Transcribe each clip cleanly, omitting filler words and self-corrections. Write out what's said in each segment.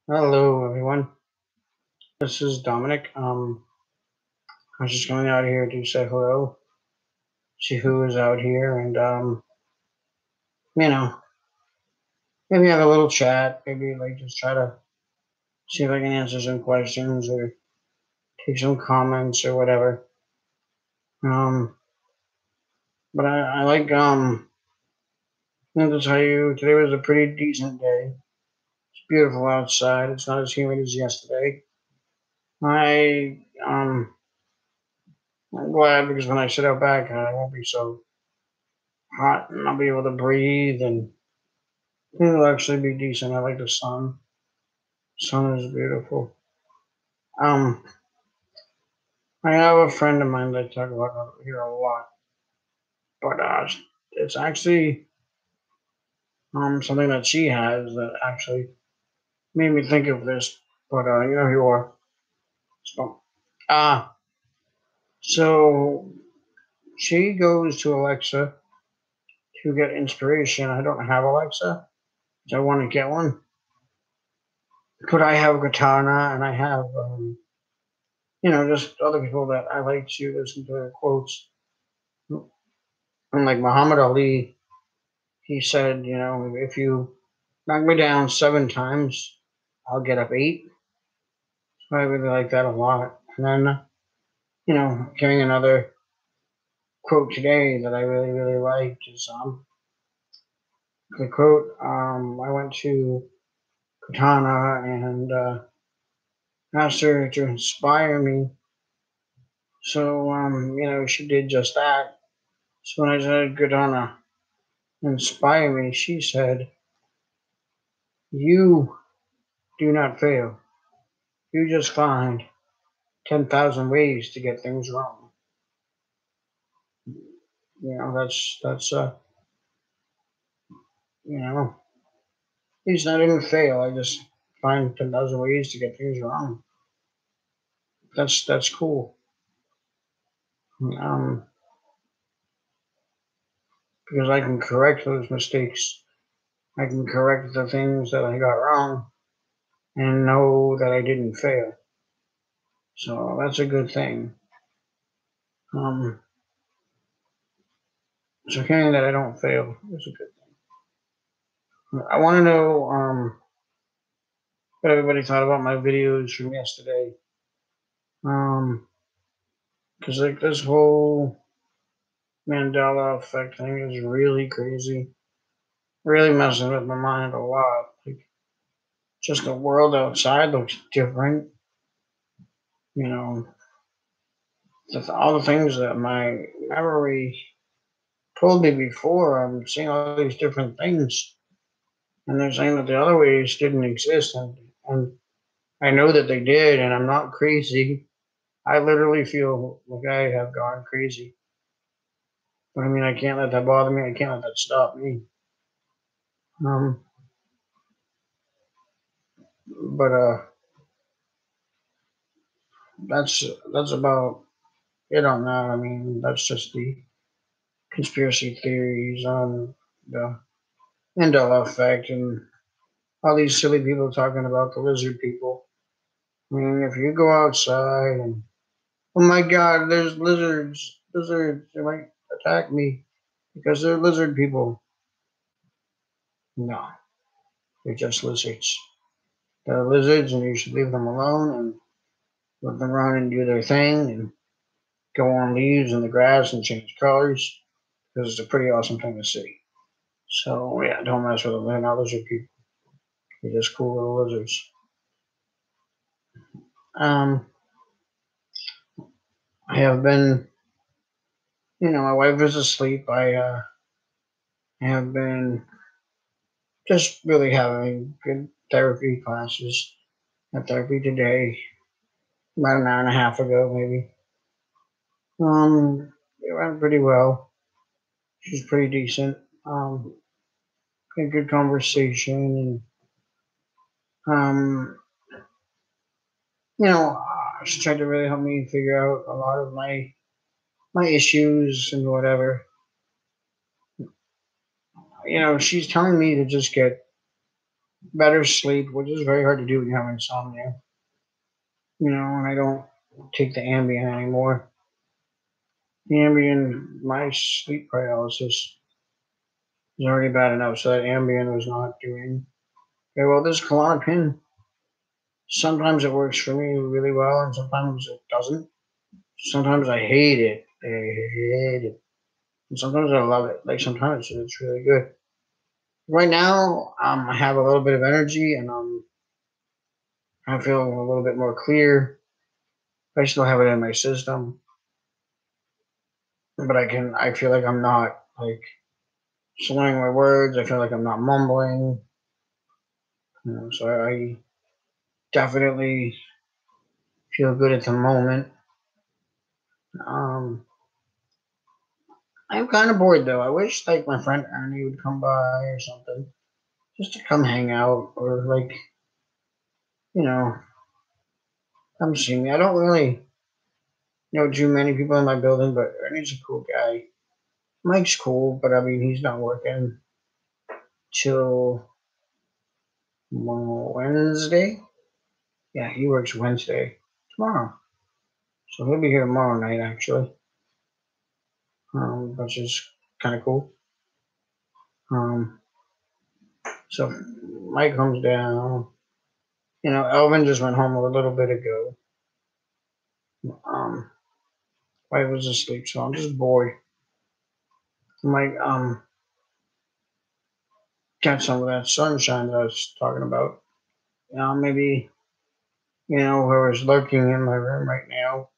Hello, everyone. This is Dominic. I was just going out here to say hello, see who is out here, and you know, maybe have a little chat. Maybe like just try to see if I can answer some questions or take some comments or whatever. Um, but I like I have to tell you, today was a pretty decent day. It's beautiful outside. It's not as humid as yesterday. I I'm glad because when I sit out back, I won't be so hot and I'll be able to breathe and it'll actually be decent. I like the sun. Sun is beautiful. Um, I have a friend of mine that I talk about here a lot, but it's actually something that she has that actually made me think of this. But you know who you are. So, uh, so she goes to Alexa to get inspiration. I don't have Alexa, so I want to get one. But I have Katana, and I have just other people that I like to listen to their quotes. And like Muhammad Ali, he said, if you knock me down 7 times, I'll get up eight. So I really like that a lot. And then, hearing another quote today that I really, really liked is the quote. I went to Katana and asked her to inspire me. So, she did just that. So when I said, Katana, inspire me, she said, you do not fail. You just find 10,000 ways to get things wrong. You know, he's not even fail. I just find 10,000 ways to get things wrong. That's cool. Um, because I can correct those mistakes. I can correct the things that I got wrong and know that I didn't fail. So that's a good thing. Um, so hearing that I don't fail is a good thing. I want to know what everybody thought about my videos from yesterday. Because like this whole Mandela effect thing is really crazy, really messing with my mind a lot. Like, just the world outside looks different. You know, all the things that my memory told me before, I'm seeing all these different things, and they're saying that the other ways didn't exist, and I know that they did, and I'm not crazy. I literally feel like I have gone crazy. But I mean, I can't let that bother me. I can't let that stop me. Um, but that's about it on that. I mean, that's just the conspiracy theories on the Mandela effect and all these silly people talking about the lizard people. I mean, if you go outside and oh my God, there's lizards, they might attack me because they're lizard people. No, they're just lizards. They're lizards, and you should leave them alone and let them run and do their thing and go on leaves in the grass and change colors because it's a pretty awesome thing to see. So yeah, don't mess with them. They're not lizard people. They're just cool little lizards. Um, I have been, my wife is asleep. I have been just really having good therapy classes. Had therapy today, about an hour and a half ago, maybe. It went pretty well. She's pretty decent. Had good conversation, and she tried to really help me figure out a lot of my issues and whatever. She's telling me to just get better sleep, which is very hard to do when you have insomnia. And I don't take the Ambien anymore. The Ambien, my sleep paralysis is already bad enough, so that Ambien was not doing very well. This Klonopin, sometimes it works for me really well, and sometimes it doesn't. Sometimes I hate it. I hate it. And sometimes I love it. Like sometimes it's really good. Right now, I have a little bit of energy, and I'm feeling a little bit more clear. I still have it in my system, but I feel like I'm not like slurring my words. I feel like I'm not mumbling. So I definitely feel good at the moment. Um, I'm kind of bored though. I wish like my friend Ernie would come by or something, just to come hang out or like you know come see me. I don't really know too many people in my building, but Ernie's a cool guy. Mike's cool, but I mean he's not working till Wednesday. Yeah, he works Wednesday tomorrow, so he'll be here tomorrow night actually, which is kind of cool. Um, so Mike comes down. Elvin just went home a little bit ago. Um, I was asleep, so I'm just bored. Might get some of that sunshine that I was talking about. Maybe whoever's lurking in my room right now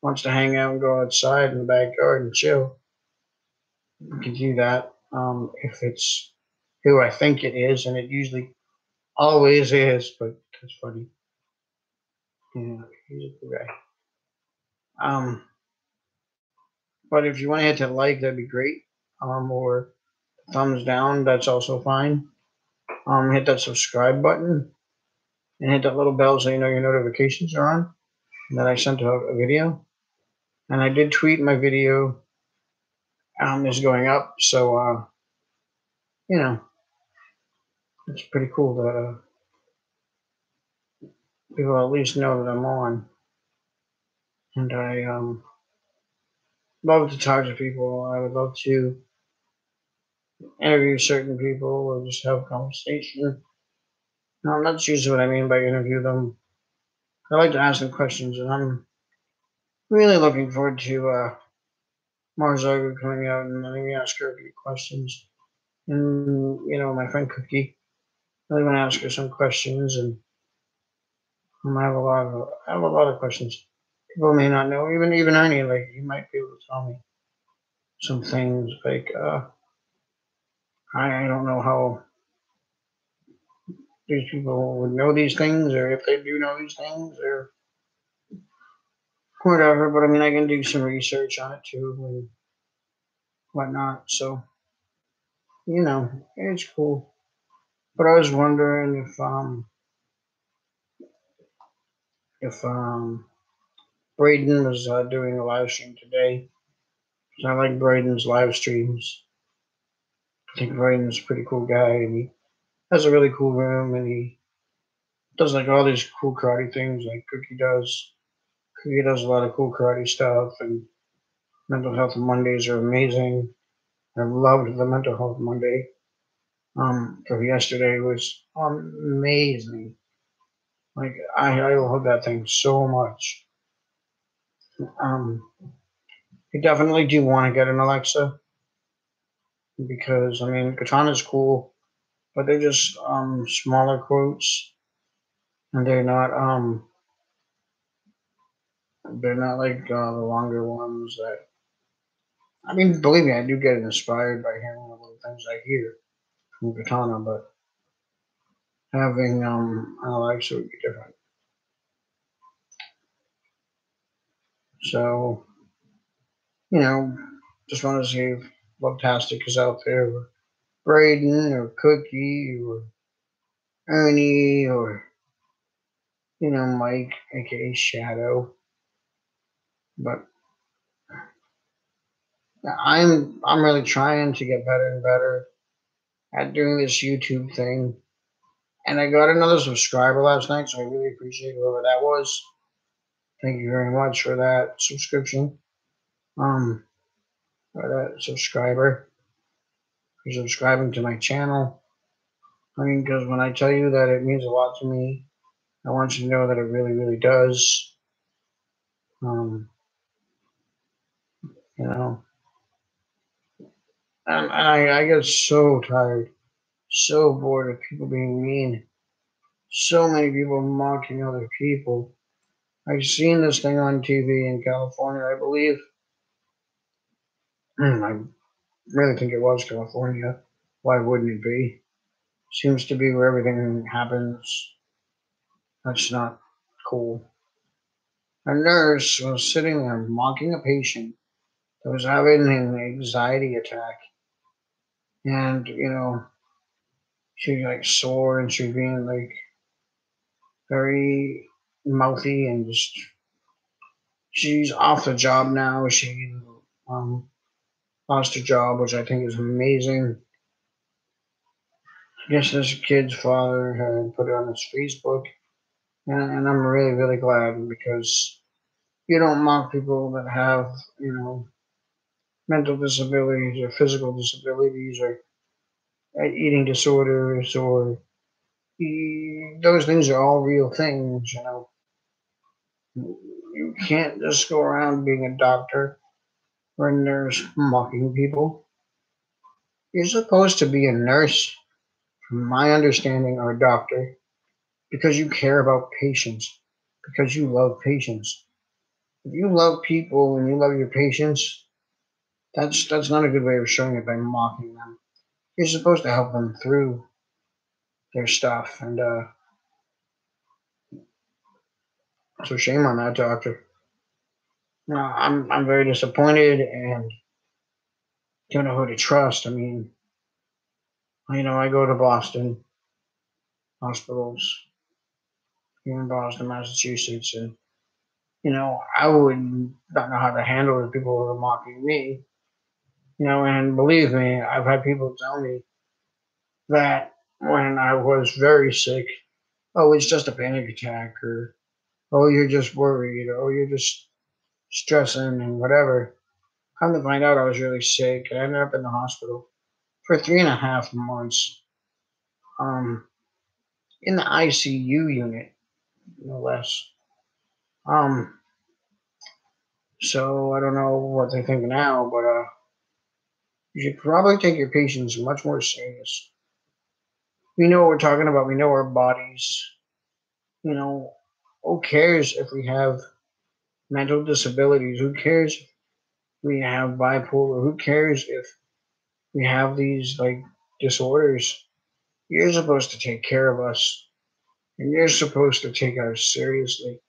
wants to hang out and go outside in the backyard and chill. You can do that if it's who I think it is, and it usually always is. But that's funny. He's a cool guy. But if you want to hit that like, that'd be great. Or thumbs down, that's also fine. Hit that subscribe button and hit that little bell so you know your notifications are on. And that I sent a video. And I did tweet my video is going up, so you know it's pretty cool that people at least know that I'm on. And I love to talk to people. I would love to interview certain people or just have a conversation. No, that's usually what I mean by interview them. I like to ask them questions, and I'm really looking forward to Marzaga coming out and letting me ask her a few questions. And my friend Cookie, I really want to ask her some questions, and I have a lot of questions. People may not know, even Ernie, like he might be able to tell me some things. Like I don't know how these people would know these things, or if they do know these things, or whatever. But I mean, I can do some research on it too and whatnot. So it's cool. But I was wondering if Braden was doing a live stream today. I like Braden's live streams. I think Braden's a pretty cool guy, and he has a really cool room, and he does like all these cool karate things like Cookie does. Cookie does a lot of cool karate stuff, and mental health Mondays are amazing. I loved the mental health Monday. For yesterday was amazing. Like I love that thing so much. Um, I definitely do want to get an Alexa because I mean Katana's cool, but they're just smaller quotes, and they're not like the longer ones that. I mean, believe me, I do get inspired by hearing the little things I hear from Katana, but having an Alexa would be different. So just want to see if Lovetastic is out there, or Braden, or Cookie, or Ernie, or Mike, aka Shadow. But I'm really trying to get better and better at doing this YouTube thing. And I got another subscriber last night, so I really appreciate whoever that was. Thank you very much for that subscription. For that subscriber, for subscribing to my channel. I mean, because when I tell you that it means a lot to me, I want you to know that it really, really does. Um, you know, and I get so tired, so bored of people being mean. So many people mocking other people. I've seen this thing on TV in California, I believe. I really think it was California. Why wouldn't it be? Seems to be where everything happens. That's not cool. A nurse was sitting there mocking a patient that was having an anxiety attack. And, she was like sore and she was being like very mouthy and just, she's off the job now. She um, lost her job, which I think is amazing. I guess this kid's father had put it on his Facebook. And I'm really, really glad because you don't mock people that have, mental disabilities or physical disabilities or eating disorders or those things are all real things. You can't just go around being a doctor or a nurse mocking people. You're supposed to be a nurse, from my understanding, or a doctor because you care about patients, because you love patients. If you love people and you love your patients, that's not a good way of showing it by mocking them. You're supposed to help them through their stuff, and so shame on that doctor. I'm very disappointed and don't know who to trust. I mean, I go to Boston hospitals here in Boston, Massachusetts, and I would not know how to handle the people who are mocking me. And believe me, I've had people tell me that when I was very sick, oh, it's just a panic attack, or oh, you're just worried, or oh, you're just stressing and whatever. Come to find out, I was really sick. I ended up in the hospital for 3.5 months, um, in the ICU unit, no less. Um, so I don't know what they think now, but you should probably take your patients much more serious. We know what we're talking about. We know our bodies. You know, who cares if we have mental disabilities? Who cares if we have bipolar? Who cares if we have these like disorders? You're supposed to take care of us, and you're supposed to take us seriously.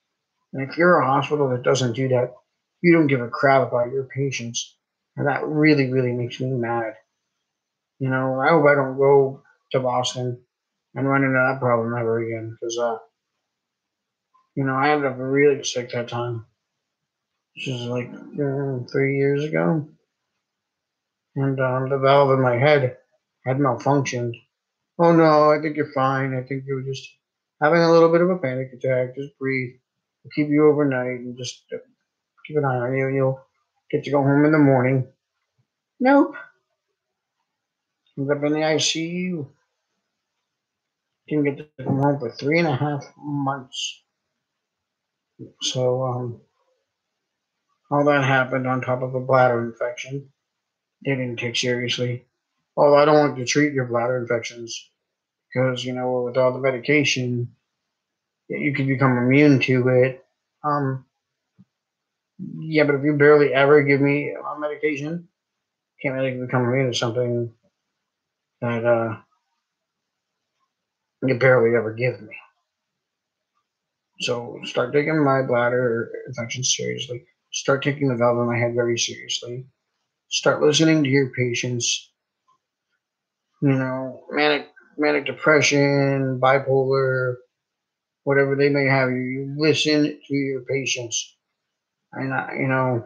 And if you're a hospital that doesn't do that, you don't give a crap about your patients. And that really, really makes me mad. I hope I don't go to Boston and run into that problem ever again. Because, I ended up really sick that time. This is like 3 years ago. And the valve in my head had malfunctioned. Oh no, I think you're fine. I think you're just having a little bit of a panic attack. Just breathe. We'll keep you overnight and just keep an eye on you. You'll get to go home in the morning. Nope. Ended up in the ICU. Didn't get to come home for 3.5 months. So all that happened on top of a bladder infection. They didn't take seriously. Although I don't want to treat your bladder infections because with all the medication, you can become immune to it. Um, yeah, but if you barely ever give me medication, can't really become immune to something that you barely ever give me. So start taking my bladder infection seriously. Start taking the valve in my head very seriously. Start listening to your patients. Manic depression, bipolar, whatever they may have. You listen to your patients. And I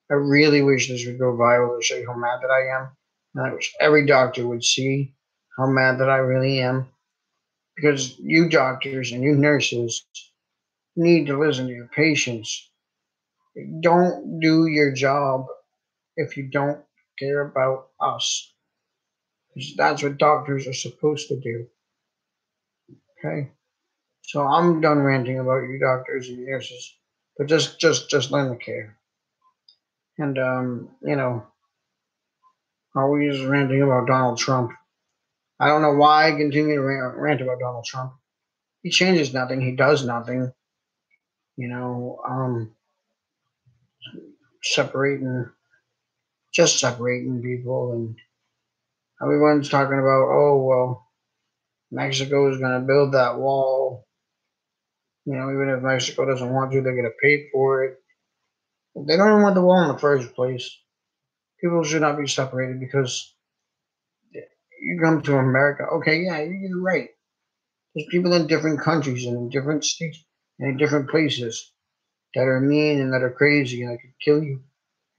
really wish this would go viral to show you how mad that I am. And I wish every doctor would see how mad that I really am. because you doctors and you nurses need to listen to your patients. Don't do your job if you don't care about us. That's what doctors are supposed to do. Okay? So I'm done ranting about you doctors and nurses. But just learn to care. And always ranting about Donald Trump. I don't know why I continue to rant about Donald Trump. He changes nothing. He does nothing. You know, separating, just separating people, and everyone's talking about, oh well, Mexico is going to build that wall. Even if Mexico doesn't want to, they're going to pay for it. They don't even want the wall in the first place. People should not be separated because you come to America. Okay, yeah, you're right. There's people in different countries and in different states and in different places that are mean and that are crazy and that could kill you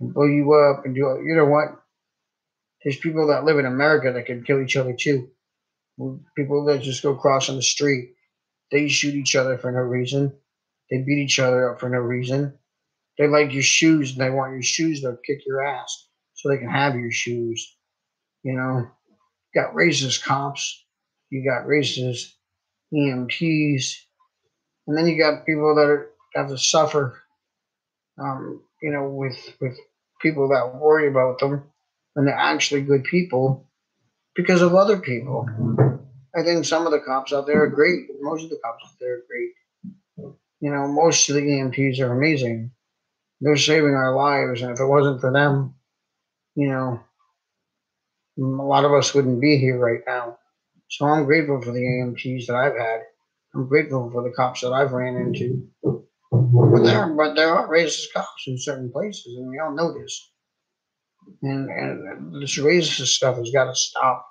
and blow you up and do. You know what? There's people that live in America that can kill each other too. People that just go crossing the street, they shoot each other for no reason. They beat each other up for no reason. They like your shoes and they want your shoes to kick your ass so they can have your shoes. You know, you got racist cops, you got racist EMTs, and then you got people that have to suffer. With people that worry about them when they're actually good people because of other people. I think some of the cops out there are great. Most of the cops out there are great. Most of the EMTs are amazing. They're saving our lives, and if it wasn't for them, you know, a lot of us wouldn't be here right now. So I'm grateful for the EMTs that I've had. I'm grateful for the cops that I've ran into. But there are racist cops in certain places, and we all know this. And this racist stuff has got to stop.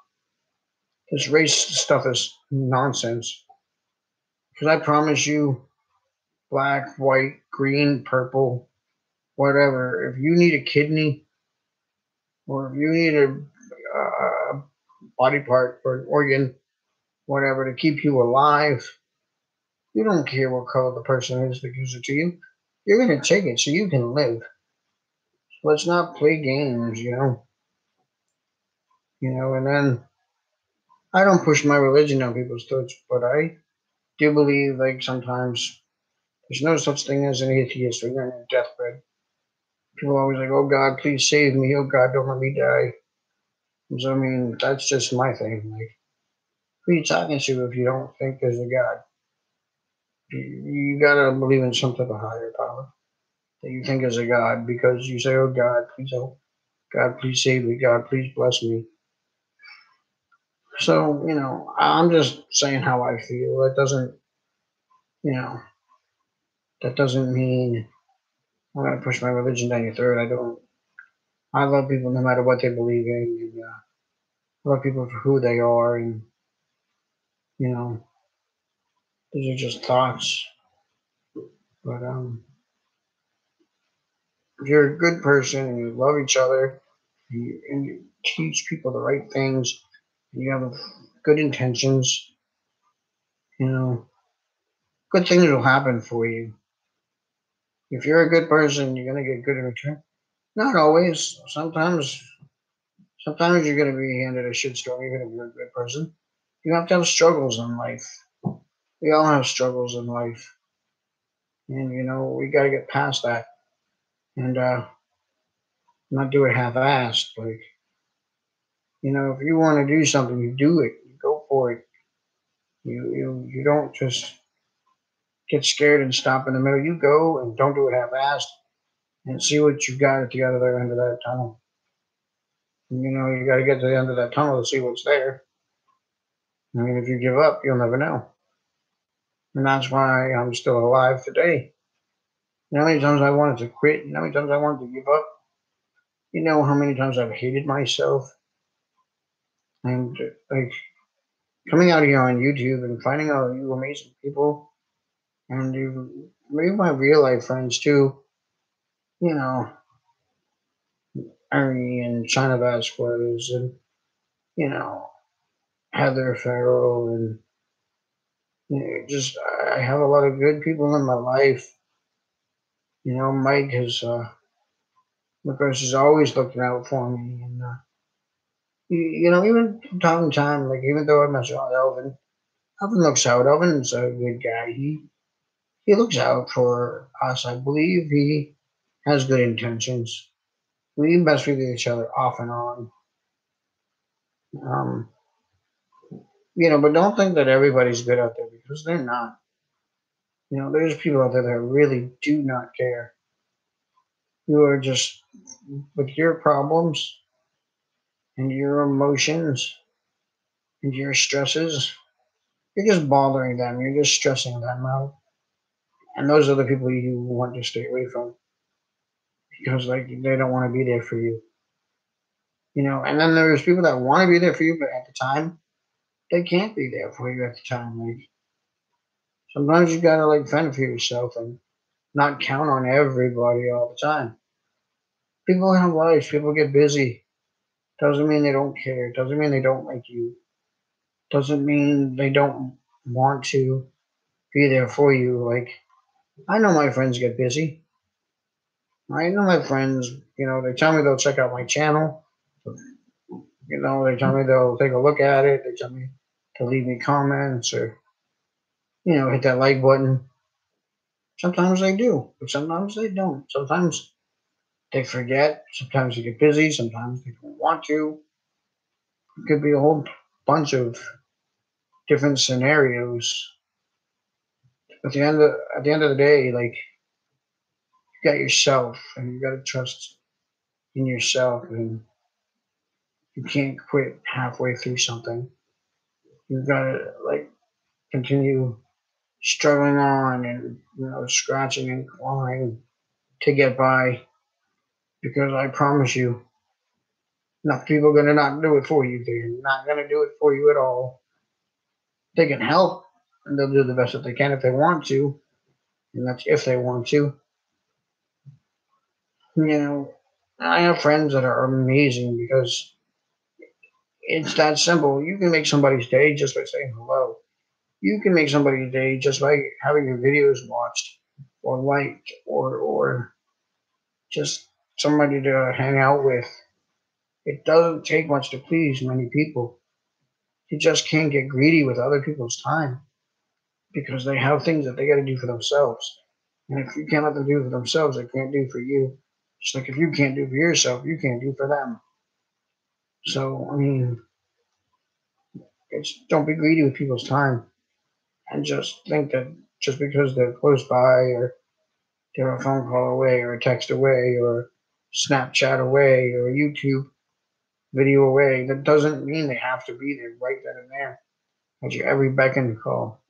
This racist stuff is nonsense. Because I promise you, black, white, green, purple, whatever, if you need a kidney or if you need a body part or an organ, whatever, to keep you alive, you don't care what color the person is that gives it to you. You're going to take it so you can live. So let's not play games. And then I don't push my religion on people's throats, but I do believe, like, sometimes there's no such thing as an atheist when you're on your deathbed. People are always like, oh God, please save me. Oh God, don't let me die. So, I mean, that's just my thing. Like, who are you talking to if you don't think there's a God? You gotta believe in some type of higher power that you think is a God because you say, oh God, please help. God, please save me. God, please bless me. So, I'm just saying how I feel. You know, that doesn't mean I'm gonna push my religion down your throat. I don't. I love people no matter what they believe in, and I love people for who they are, and you know, these are just thoughts. But if you're a good person and you love each other, and you teach people the right things, and you have good intentions, you know, good things will happen for you. If you're a good person, you're gonna get good in return. Not always. Sometimes you're gonna be handed a shitstorm, even if you're a good person. You have to have struggles in life. We all have struggles in life, and we got to get past that and not do it half-assed. Like, if you want to do something, you do it. You go for it. You don't just get scared and stop in the middle. You go and don't do it half-assed, and see what you got at the other end of that tunnel. And, you got to get to the end of that tunnel to see what's there. I mean, if you give up, you'll never know. And that's why I'm still alive today. How many times I wanted to quit? How many times I wanted to give up? How many times I've hated myself? And like coming out here on YouTube and finding out you amazing people and you maybe my real life friends too, you know, Ari and China Vasquez and, you know, Heather Farrell and Just I have a lot of good people in my life. Mike has, because he's always looking out for me, and even from time to time, like even though I mess around Elvin, Elvin looks out. Elvin's a good guy. He looks out for us. I believe he has good intentions. We mess with each other off and on. Um, but don't think that everybody's good out there because they're not. There's people out there that really do not care. You are just with your problems and your emotions and your stresses. You're just bothering them. You're just stressing them out. And those are the people you want to stay away from because like they don't want to be there for you. And then there's people that want to be there for you, but at the time they can't be there for you at the time. Like sometimes you gotta like fend for yourself and not count on everybody all the time. People have lives. People get busy. Doesn't mean they don't care. Doesn't mean they don't like you. Doesn't mean they don't want to be there for you. Like I know my friends get busy. I know my friends. They tell me they'll check out my channel. They tell me they'll take a look at it. They tell me to leave me comments or hit that like button. Sometimes they do, but sometimes they don't. Sometimes they forget. Sometimes they get busy. Sometimes they don't want to. It could be a whole bunch of different scenarios. At the end of the day, like you got yourself, and you got to trust in yourself, and you can't quit halfway through something. You've got to like continue struggling on and scratching and clawing to get by. Because I promise you, enough people are gonna not do it for you. They're not gonna do it for you at all. They can help, and they'll do the best that they can if they want to, and that's if they want to. You know, I have friends that are amazing because it's that simple. You can make somebody's day just by saying hello. You can make somebody's day just by having your videos watched or liked or just somebody to hang out with. It doesn't take much to please many people. You just can't get greedy with other people's time because they have things that they got to do for themselves. And if you can't let them do for themselves, they can't do for you. Just like if you can't do for yourself, you can't do for them. So, I mean, don't be greedy with people's time and just think that just because they're close by or they're a phone call away or a text away or Snapchat away or YouTube video away, that doesn't mean they have to be there right then and there at your every beck and call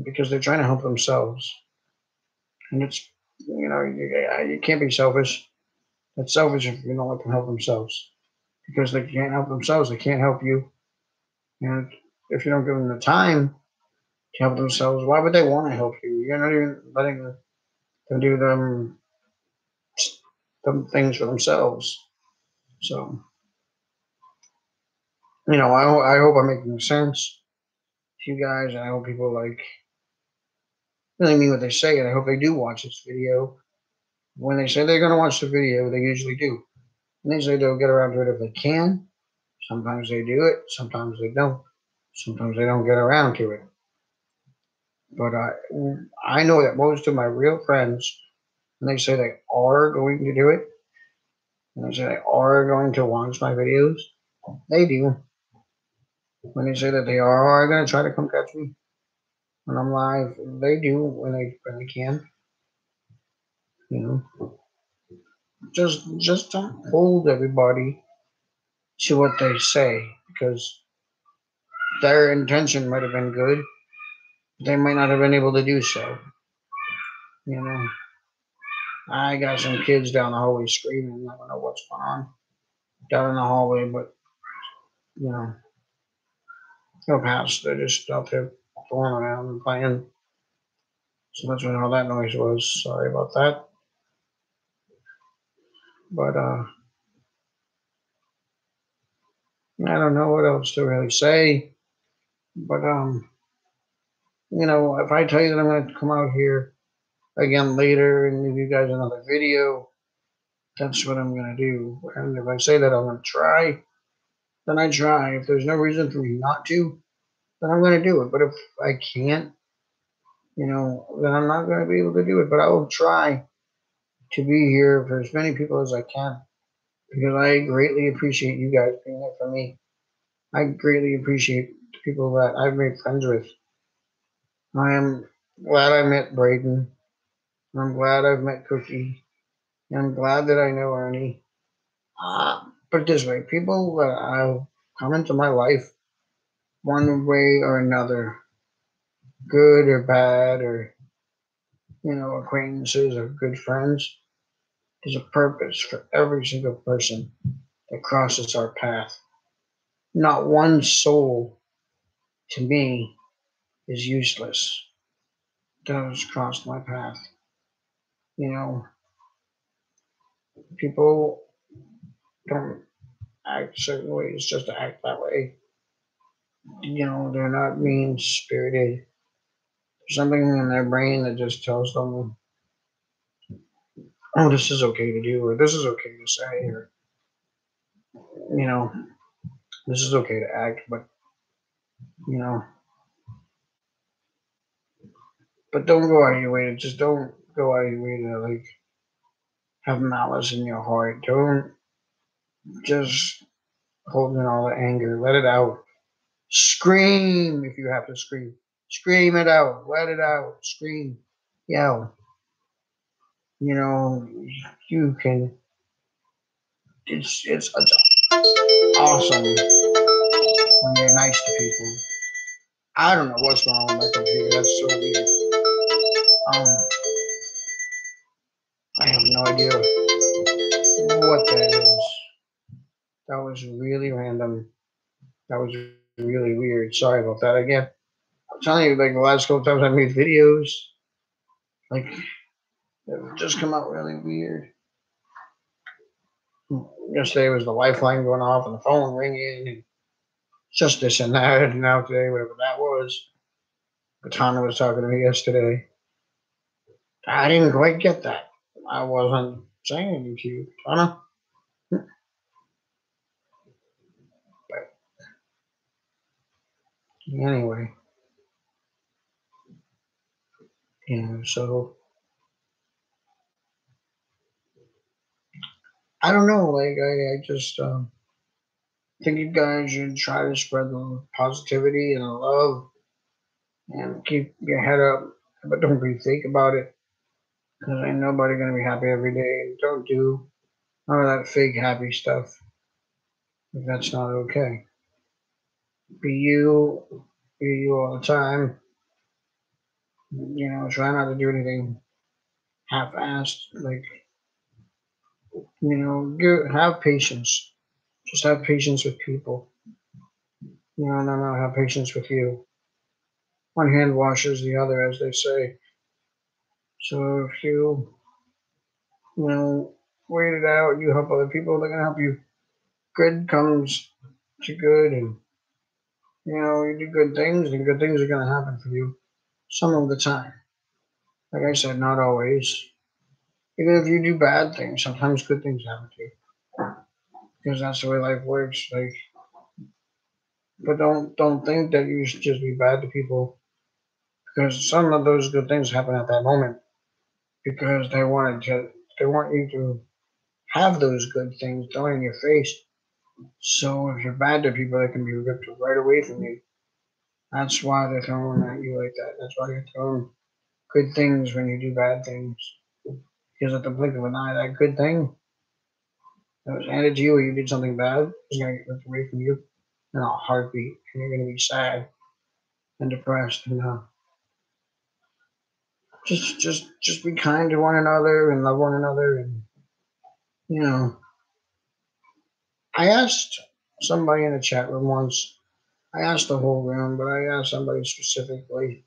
because they're trying to help themselves. And you can't be selfish. It's selfish if you don't let them help themselves because they can't help themselves. They can't help you. And if you don't give them the time to help themselves, why would they want to help you? You're not even letting them do them things for themselves. So, I hope I'm making sense to you guys. And I hope people really mean what they say. And I hope they do watch this video. When they say they're going to watch the video, they usually do. And they say they'll get around to it if they can. Sometimes they do it. Sometimes they don't. Sometimes they don't get around to it. But I know that most of my real friends, when they say they are going to do it, when they say they are going to watch my videos, they do. When they say that they are going to try to come catch me when I'm live, they do when they can. You just don't hold everybody to what they say because their intention might have been good. They might not have been able to do so. You know, I got some kids down the hallway screaming. I don't know what's going on down in the hallway, but you know, no pass. They're just out there fooling around and playing. So that's what all that noise was. Sorry about that. But I don't know what else to really say. But If I tell you that I'm going to come out here again later and give you guys another video, that's what I'm going to do. And if I say that I'm going to try, then I try. If there's no reason for me not to, then I'm going to do it. But if I can't, then I'm not going to be able to do it. But I will try to be here for as many people as I can, because I greatly appreciate you guys being there for me. I greatly appreciate the people that I've made friends with. I am glad I met Braden. I'm glad I've met Cookie. I'm glad that I know Ernie. Put it this way, people that have come into my life one way or another, good or bad, or, acquaintances or good friends, there's a purpose for every single person that crosses our path. Not one soul, to me, is useless that has crossed my path. You know, people don't act certain ways just to act that way. They're not mean spirited. There's something in their brain that just tells them, oh, this is okay to do, or this is okay to say, or, you know, this is okay to act, you know, but don't go out of your way to just don't go out of your way to, like, have malice in your heart. Don't just hold in all the anger. Let it out. Scream if you have to scream. Scream it out. Let it out. Scream. Yell. You know, you can. It's awesome when you're nice to people. I don't know what's wrong with my computer. That's so weird. Um, I have no idea what that is. That was really random. That was really weird. Sorry about that again. I'm telling you, like the last couple times I made videos, like it just come out really weird. Yesterday was the lifeline going off and the phone ringing and just this and that. And now today, whatever that was, Katana was talking to me yesterday. I didn't quite get that. I wasn't saying anything to you, Katana. But anyway, so I don't know. Like I just think you guys should try to spread the positivity and the love and keep your head up, but don't be fake about it. Because ain't nobody gonna be happy every day. Don't do none of that fake happy stuff if that's not okay. Be you all the time. Try not to do anything half-assed. Like, have patience. Just have patience with people. No, have patience with you. One hand washes the other, as they say. So if you know, wait it out, you help other people, they're gonna help you. Good comes to good, and you do good things, and good things are gonna happen for you some of the time. Like I said, not always. Even if you do bad things, sometimes good things happen to you because that's the way life works. Like, but don't think that you should just be bad to people because some of those good things happen at that moment because they want you to have those good things thrown in your face. So if you're bad to people, they can be ripped right away from you. That's why they're throwing at you like that. That's why they're throwing good things when you do bad things. Because at the blink of an eye, that good thing that was handed to you or you did something bad is going to get ripped away from you in a heartbeat. And you're going to be sad and depressed. And just be kind to one another and love one another. And, you know, I asked somebody in the chat room once, I asked the whole room, but I asked somebody specifically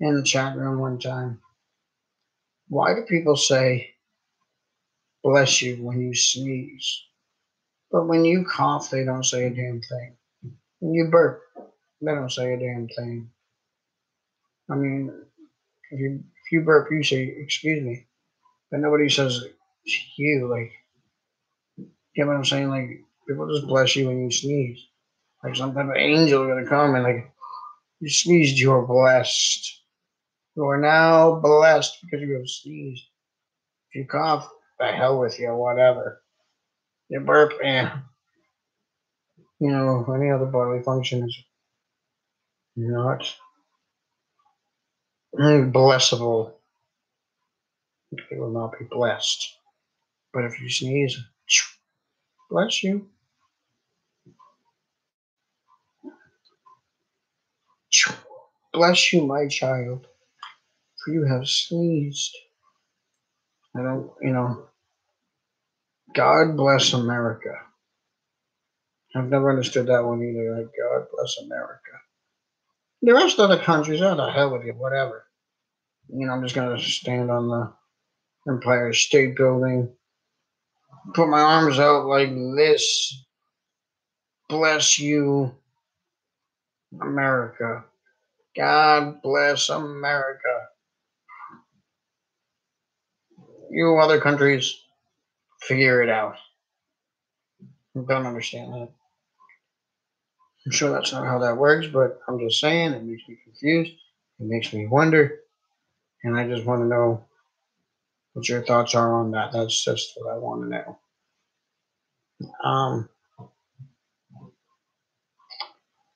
in the chat room one time, why do people say bless you when you sneeze? But when you cough, they don't say a damn thing. When you burp, they don't say a damn thing. I mean, if you burp, you say excuse me, but nobody says to you. Like, you know what I'm saying? Like, people just bless you when you sneeze. Like some type of angel gonna come and like you sneezed, you are blessed. You are now blessed because you have sneezed. If you cough, the hell with you, whatever. You burp, and any other bodily function is not blessable. It will not be blessed. But if you sneeze, bless you. Bless you, my child, for you have sneezed. I don't, God bless America. I've never understood that one either. Like, God bless America. The rest of the countries, oh, the hell with you, whatever. I'm just going to stand on the Empire State Building, put my arms out like this. Bless you, America. God bless America. You other countries, figure it out. I don't understand that. I'm sure that's not how that works, but I'm just saying it makes me confused. It makes me wonder. And I just want to know what your thoughts are on that. That's just what I want to know.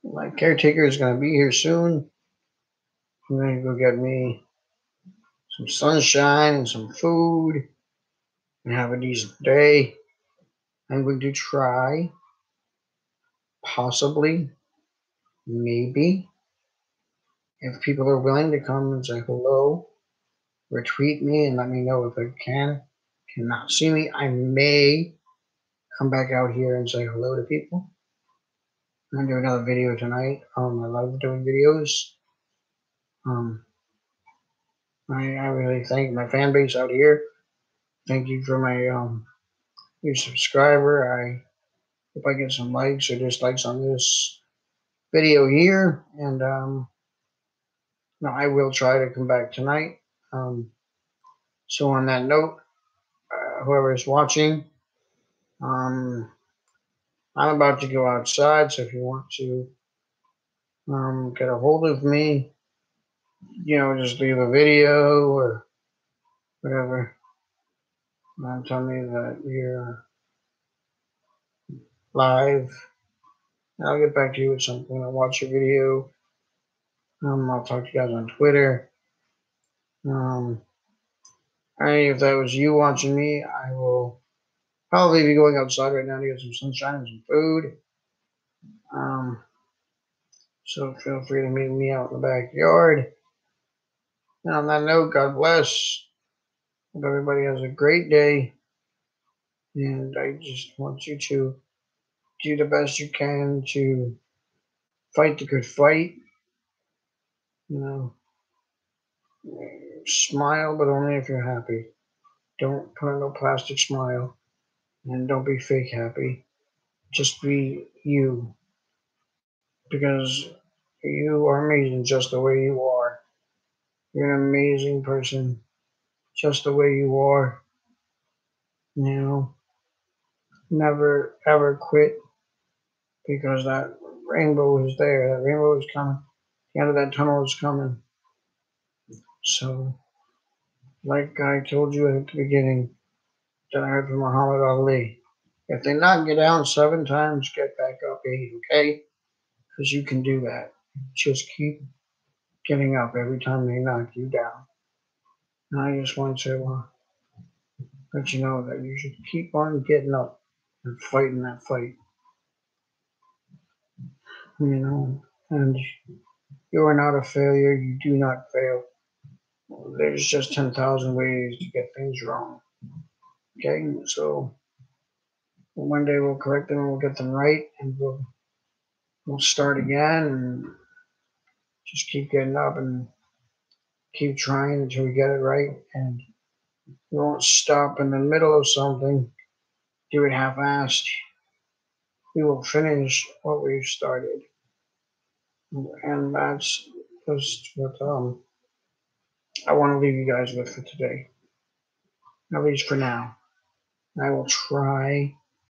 My caretaker is going to be here soon. I'm going to go get me some sunshine and some food and have a decent day. I'm going to try, possibly, maybe, if people are willing to come and say hello, retweet me and let me know if they cannot see me. I may come back out here and say hello to people. I'm going to do another video tonight. I love doing videos. I really thank my fan base out here. Thank you for my new subscriber. I hope I get some likes or dislikes on this video here. And I will try to come back tonight. So on that note, whoever is watching, I'm about to go outside. So if you want to get a hold of me, just leave a video or whatever. Tell me that you're live. I'll get back to you with something. I'll watch your video. I'll talk to you guys on Twitter. If that was you watching me, I will probably be going outside right now to get some sunshine and some food. So feel free to meet me out in the backyard. And on that note, God bless. Hope everybody has a great day. And I just want you to do the best you can to fight the good fight. Smile, but only if you're happy. Don't put on no plastic smile. And don't be fake happy. Just be you. Because you are amazing just the way you are. You're an amazing person just the way you are. Never ever quit because that rainbow is there. That rainbow is coming. The end of that tunnel is coming. So, like I told you at the beginning, that I heard from Muhammad Ali, if they knock you down 7 times, get back up 8, okay? Because you can do that. Just keep getting up every time they knock you down. And I just want to let you know that you should keep on getting up and fighting that fight. And you are not a failure. You do not fail. There's just 10,000 ways to get things wrong. Okay, so one day we'll correct them and we'll get them right, and we'll start again and just keep getting up and keep trying until we get it right. And we won't stop in the middle of something, do it half-assed. We will finish what we've started, and that's That's what I want to leave you guys with for today. At least for now. I will try